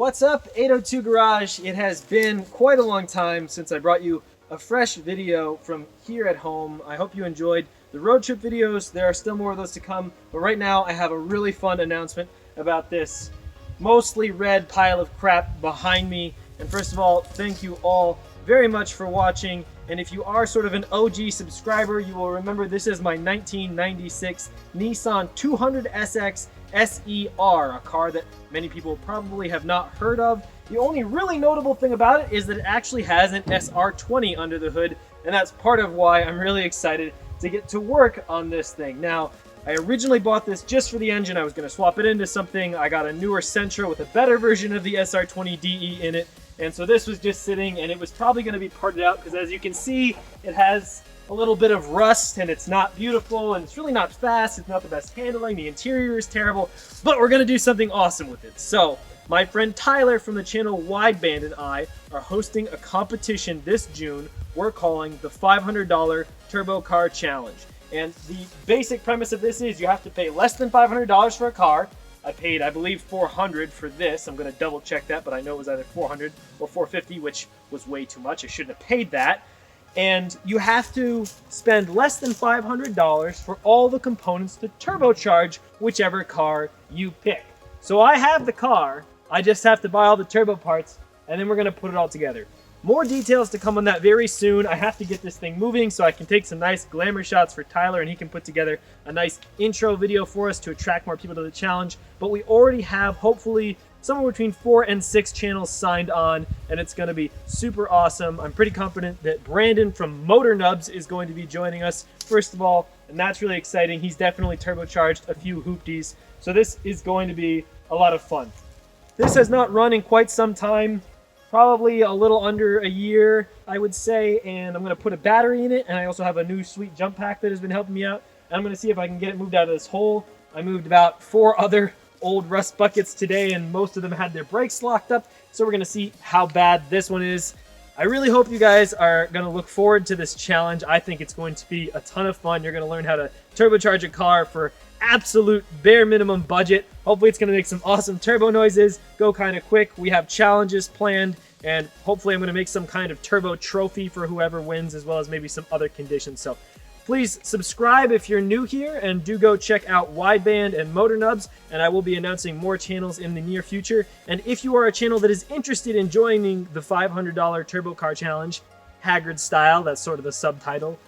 What's up, 802 Garage? It has been quite a long time since I brought you a fresh video from here at home. I hope you enjoyed the road trip videos. There are still more of those to come, but right now I have a really fun announcement about this mostly red pile of crap behind me. And first of all, thank you all very much for watching. And if you are sort of an OG subscriber, you will remember this is my 1996 Nissan 200SX SER, a car that many people probably have not heard of. The only really notable thing about it is that it actually has an SR20 under the hood, and that's part of why I'm really excited to get to work on this thing. Now, I originally bought this just for the engine. I was going to swap it into something. I got a newer Sentra with a better version of the SR20 DE in it, and so this was just sitting, and it was probably going to be parted out because, as you can see, it has a little bit of rust, and it's not beautiful, and it's really not fast. It's not the best handling. The interior is terrible, but we're going to do something awesome with it. So my friend Tyler from the channel Wideband and I are hosting a competition this June we're calling the $500 Turbo Car Challenge. And the basic premise of this is you have to pay less than $500 for a car. I paid, I believe, $400 for this. I'm going to double check that, but I know it was either $400 or $450, which was way too much. I shouldn't have paid that. And you have to spend less than $500 for all the components to turbocharge whichever car you pick. So I have the car, I just have to buy all the turbo parts, and then we're going to put it all together. More details to come on that very soon. I have to get this thing moving so I can take some nice glamour shots for Tyler, and he can put together a nice intro video for us to attract more people to the challenge. But we already have, hopefully, somewhere between 4 and 6 channels signed on, and it's going to be super awesome. I'm pretty confident that Brandon from Motor Nubs is going to be joining us, first of all, and that's really exciting. He's definitely turbocharged a few hoopties, so this is going to be a lot of fun. This has not run in quite some time, probably a little under a year, I would say, and I'm going to put a battery in it, and I also have a new sweet jump pack that has been helping me out, and I'm going to see if I can get it moved out of this hole. I moved about 4 other old rust buckets today, and most of them had their brakes locked up, so we're going to see how bad this one is. I really hope you guys are going to look forward to this challenge. I think it's going to be a ton of fun. You're going to learn how to turbocharge a car for absolute bare minimum budget. Hopefully it's going to make some awesome turbo noises, go kind of quick. We have challenges planned, and hopefully I'm going to make some kind of turbo trophy for whoever wins, as well as maybe some other conditions. So please subscribe if you're new here, and do go check out Wideband and Motor Nubs, and I will be announcing more channels in the near future. And if you are a channel that is interested in joining the $500 Turbo Car Challenge, Haggard Style, that's sort of the subtitle,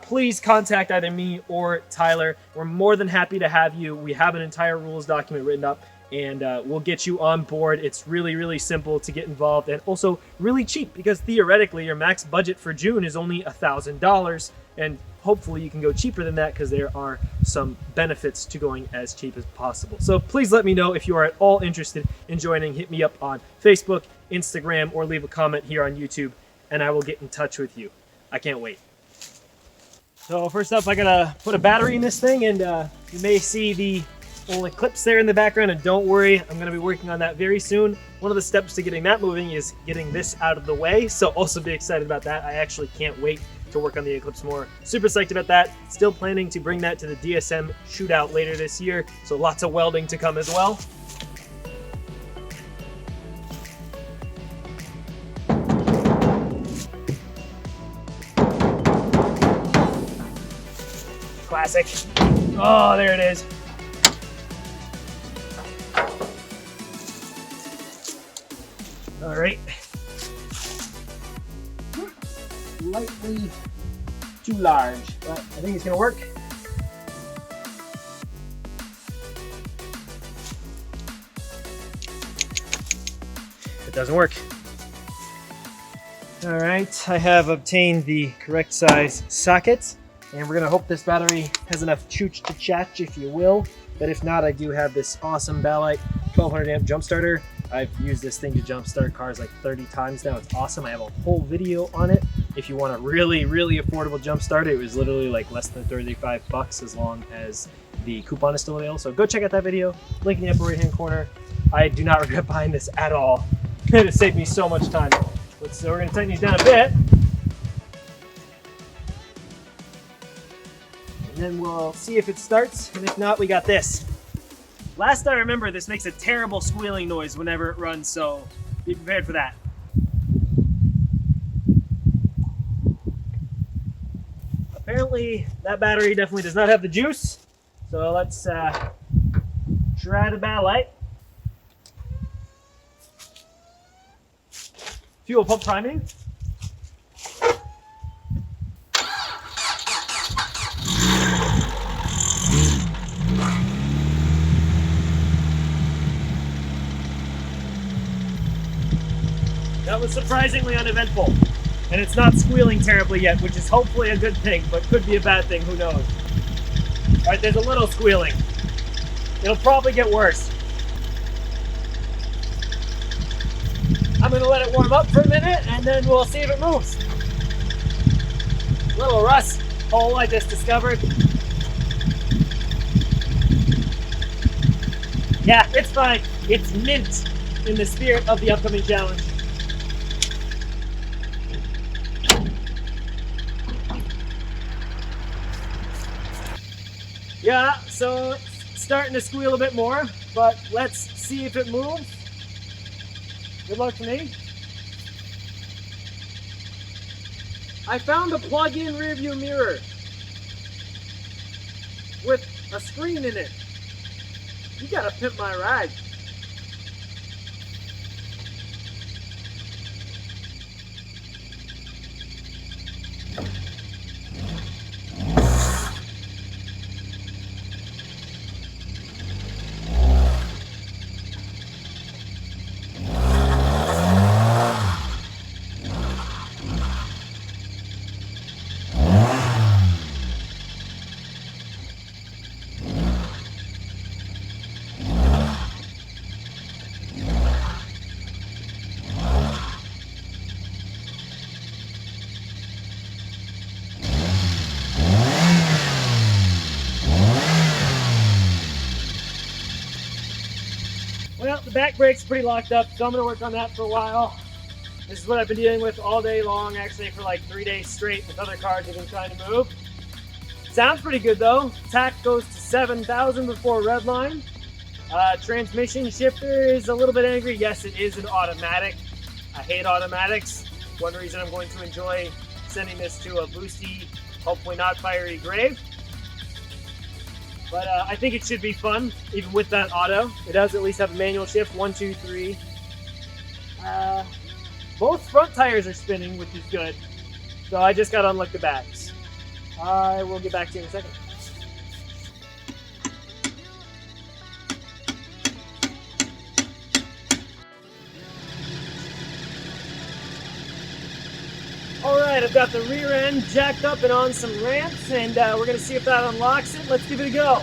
please contact either me or Tyler. We're more than happy to have you. We have an entire rules document written up, and we'll get you on board. It's really, really simple to get involved, and also really cheap, because theoretically your max budget for June is only $1,000, and hopefully you can go cheaper than that, because there are some benefits to going as cheap as possible. So please let me know if you are at all interested in joining. Hit me up on Facebook, Instagram, or leave a comment here on YouTube, and I will get in touch with you. I can't wait. So first up, I gotta put a battery in this thing, and you may see the old Eclipse there in the background, and don't worry, I'm gonna be working on that very soon. One of the steps to getting that moving is getting this out of the way, so also be excited about that. I actually can't wait to work on the Eclipse more. Super psyched about that. Still planning to bring that to the DSM shootout later this year, so lots of welding to come as well. Classic. Oh, there it is. All right. Slightly too large, but I think it's gonna work. It doesn't work. All right, I have obtained the correct size socket, and we're gonna hope this battery has enough chooch to chatch, if you will. But if not, I do have this awesome Ballite 1200 amp jump starter. I've used this thing to jump start cars like 30 times now. It's awesome. I have a whole video on it. If you want a really, really affordable jump starter, it was literally like less than 35 bucks, as long as the coupon is still available. So go check out that video. Link in the upper right hand corner. I do not regret buying this at all. It has saved me so much time. So we're gonna tighten these down a bit. And then we'll see if it starts, and if not, we got this. Last I remember, this makes a terrible squealing noise whenever it runs, so be prepared for that. Apparently, that battery definitely does not have the juice, so let's try the backlight. Fuel pump priming. That was surprisingly uneventful, and it's not squealing terribly yet, which is hopefully a good thing, but could be a bad thing, who knows. All right, there's a little squealing. It'll probably get worse. I'm gonna let it warm up for a minute, and then we'll see if it moves. Little rust hole I just discovered. Yeah, it's fine. It's mint in the spirit of the upcoming challenge. Yeah, so it's starting to squeal a bit more, but let's see if it moves. Good luck to me. I found a plug-in rear view mirror with a screen in it. You gotta pimp my ride. Well, the back brake's pretty locked up, so I'm going to work on that for a while. This is what I've been dealing with all day long, actually for like 3 days straight with other cars I've been trying to move. Sounds pretty good though. Tach goes to 7,000 before redline. Transmission shifter is a little bit angry. Yes, it is an automatic. I hate automatics. One reason I'm going to enjoy sending this to a boosty, hopefully not fiery grave. But I think it should be fun, even with that auto. It does at least have a manual shift, 1, 2, 3. Both front tires are spinning, which is good. So I just got to unlock the bags. I will get back to you in a second. Alright, I've got the rear end jacked up and on some ramps, and we're going to see if that unlocks it. Let's give it a go.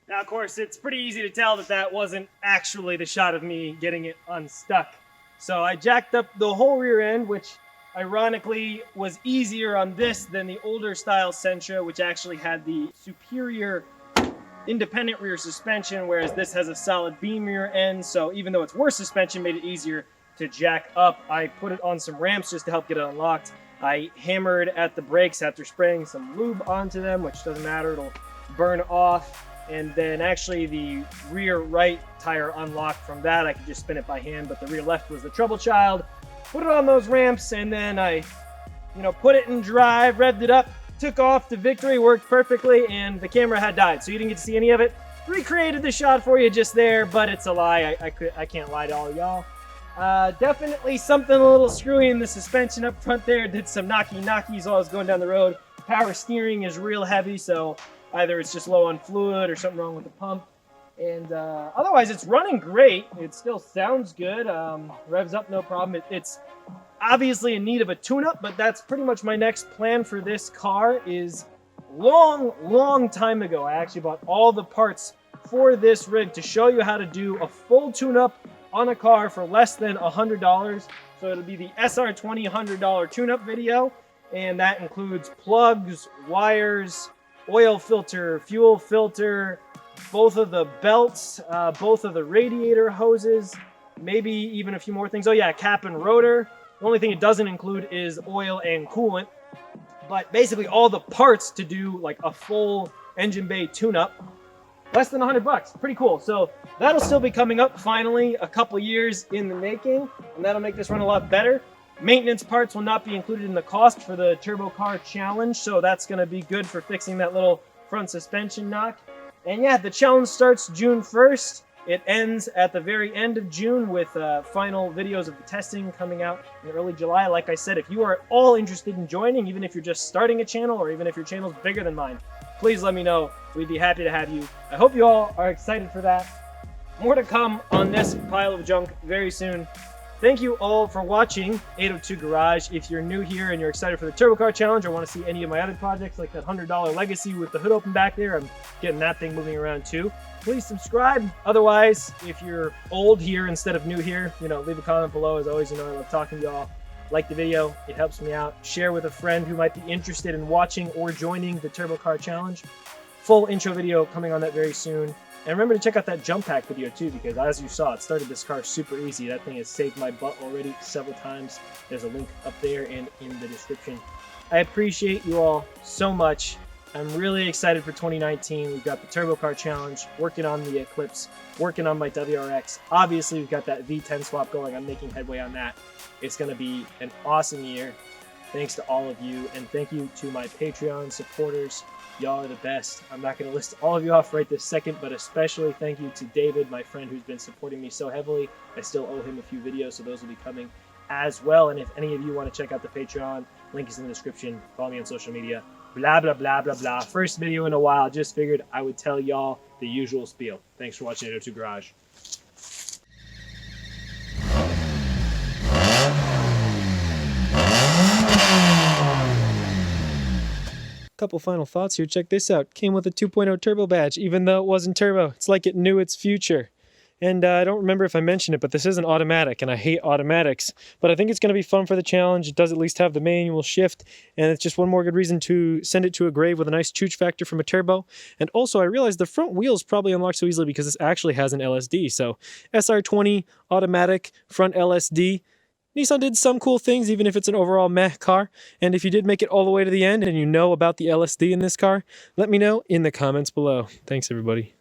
Now, of course, it's pretty easy to tell that that wasn't actually the shot of me getting it unstuck. So I jacked up the whole rear end, which ironically was easier on this than the older style Sentra, which actually had the superior independent rear suspension, whereas this has a solid beam rear end. So even though it's worse suspension, made it easier to jack up. I put it on some ramps just to help get it unlocked. I hammered at the brakes after spraying some lube onto them, which doesn't matter, it'll burn off. And then actually the rear right tire unlocked from that. I could just spin it by hand, but the rear left was the trouble child. Put it on those ramps, and then I, put it in drive, revved it up, took off to victory, worked perfectly, and the camera had died, so you didn't get to see any of it. Recreated the shot for you just there, but it's a lie. I can't lie to all of y'all. Definitely something a little screwy in the suspension up front there. Did some knockies while I was going down the road. Power steering is real heavy, so either it's just low on fluid or something wrong with the pump. And otherwise, it's running great. It still sounds good. Revs up, no problem. It's obviously in need of a tune-up, but that's pretty much my next plan for this car. Is long time ago, I actually bought all the parts for this rig to show you how to do a full tune-up on a car for less than $100. So it'll be the SR20 $100 tune-up video, and that includes plugs, wires, oil filter, fuel filter, both of the belts, both of the radiator hoses, maybe even a few more things. Oh yeah, cap and rotor. The only thing it doesn't include is oil and coolant. But basically all the parts to do like a full engine bay tune-up, less than $100. Pretty cool. So that'll still be coming up finally, a couple years in the making, and that'll make this run a lot better. Maintenance parts will not be included in the cost for the Turbo Car Challenge, so that's going to be good for fixing that little front suspension knock. And yeah, the challenge starts June 1st. It ends at the very end of June with final videos of the testing coming out in early July. Like I said, if you are at all interested in joining, even if you're just starting a channel or even if your channel's bigger than mine, please let me know. We'd be happy to have you. I hope you all are excited for that. More to come on this pile of junk very soon. Thank you all for watching 802 Garage. If you're new here and you're excited for the Turbo Car Challenge or want to see any of my other projects like that $100 Legacy with the hood open back there, I'm getting that thing moving around too. Please subscribe. Otherwise, if you're old here instead of new here, leave a comment below. As always, I love talking to y'all. Like the video, it helps me out. Share with a friend who might be interested in watching or joining the Turbo Car Challenge. Full intro video coming on that very soon. And remember to check out that jump pack video too, because as you saw, it started this car super easy. That thing has saved my butt already several times. There's a link up there and in the description. I appreciate you all so much. I'm really excited for 2019. We've got the Turbo Car Challenge, working on the Eclipse, working on my WRX. Obviously, we've got that V10 swap going. I'm making headway on that. It's going to be an awesome year. Thanks to all of you, and thank you to my Patreon supporters. Y'all are the best. I'm not going to list all of you off right this second, but especially thank you to David, my friend who's been supporting me so heavily. I still owe him a few videos, so those will be coming as well. And if any of you want to check out the Patreon, link is in the description. Follow me on social media. Blah, blah, blah, blah, blah. First video in a while. Just figured I would tell y'all the usual spiel. Thanks for watching 802 Garage. Couple final thoughts here. Check this out. Came with a 2.0 turbo badge, even though it wasn't turbo. It's like it knew its future. And I don't remember if I mentioned it, but this is an automatic, and I hate automatics. But I think it's going to be fun for the challenge. It does at least have the manual shift, and it's just one more good reason to send it to a grave with a nice chooch factor from a turbo. And also, I realized the front wheels probably unlock so easily because this actually has an LSD. So SR20 automatic front LSD. Nissan did some cool things, even if it's an overall meh car. And if you did make it all the way to the end and you know about the LSD in this car, let me know in the comments below. Thanks, everybody.